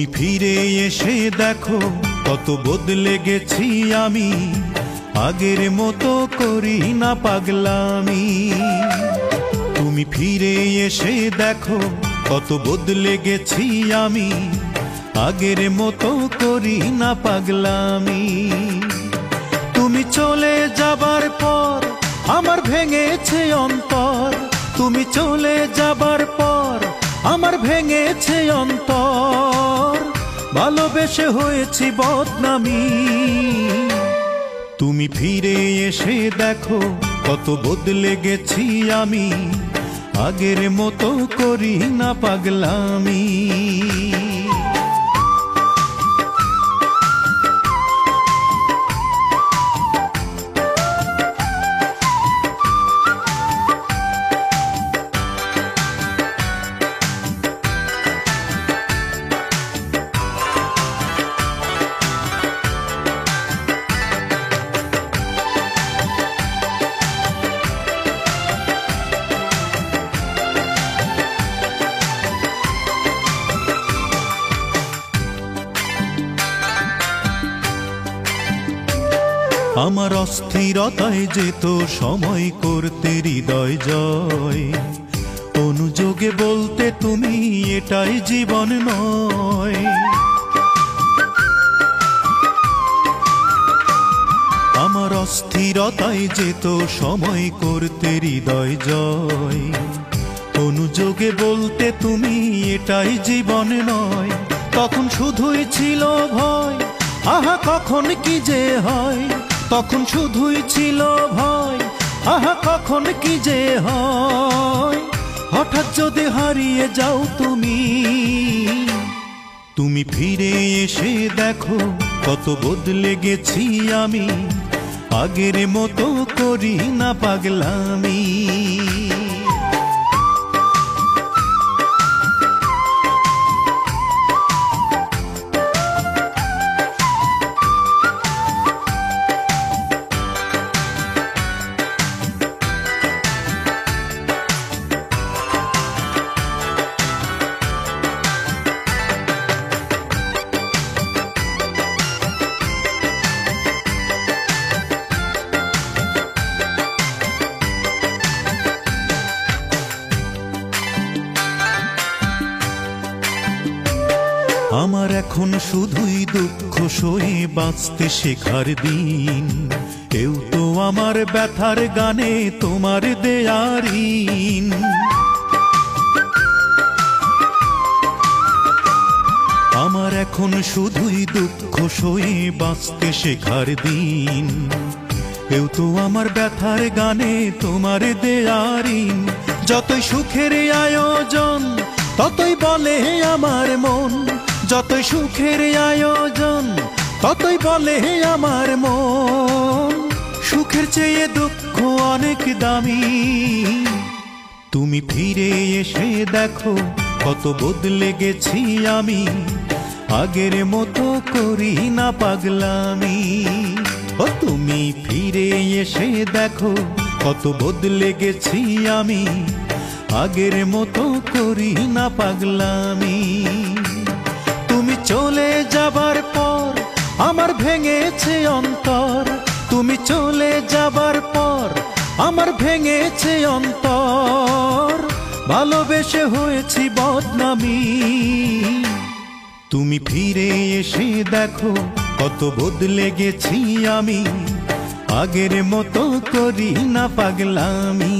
তুমি ফিরে এসে দেখো কত বদলে গেছি আমি, আগের মতো করি না পাগলামি। তুমি ফিরে এসে দেখো কত বদলে গেছি আমি, আগের মতো করি না পাগলামি। তুমি চলে যাবার পর আমার ভেঙেছে অন্তর, তুমি চলে যাবার পর আমার ভেঙেছে অন্তর, ভালোবেসে হয়েছি বদনামি। তুমি ফিরে এসে দেখো কত বদলে গেছি আমি, আগের মতো করি না পাগলামি। আমার অস্থিরতায় যেত সময় করতে হৃদয় জয়, অনুযোগে বলতে তুমি এটাই জীবন নয়। আমার অস্থিরতায় যেত সময় করতে হৃদয় জয়, অনুযোগে বলতে তুমি এটাই জীবন নয়। তখন শুধুই ছিল ভয়, আহা কখন কি যে হয়, তখন শুধুই ছিল ভয়, আহা কখন কি যে হয়। হঠাৎ যদি হারিয়ে যাও তুমি, তুমি ফিরে এসে দেখো কত বদলে গেছি আমি, আগের মতো করি না পাগলামি। আমার এখন শুধুই দুঃখ সয়ে বাঁচতে শেখার দিন, এও তো আমার ব্যথার গানে তোমার দেয়া ঋণ। আমার এখন শুধুই দুঃখ সয়ে বাঁচতে শেখার দিন, এও তো আমার ব্যথার গানে তোমার দেয়া ঋণ। যতই সুখের আয়োজন ততই বলে আমার মন, যতই সুখের আয়োজন ততই বলে আমার মন, সুখের চেয়ে দুঃখ অনেক দামি। তুমি ফিরে এসে দেখো কত বদলে গেছি আমি, আগের মতো করি না পাগলামি। ও তুমি ফিরে এসে দেখো কত বদলে গেছি আমি, আগের মতো করি না পাগলামি। তুমি চলে যাবার পর আমার ভেঙেছে অন্তর, তুমি চলে যাবার পর আমার ভেঙেছে অন্তর, ভালোবেসে হয়েছি বদনামি। তুমি ফিরে এসে দেখো কত বদলে গেছি আমি, আগের মতো করি না পাগলামি।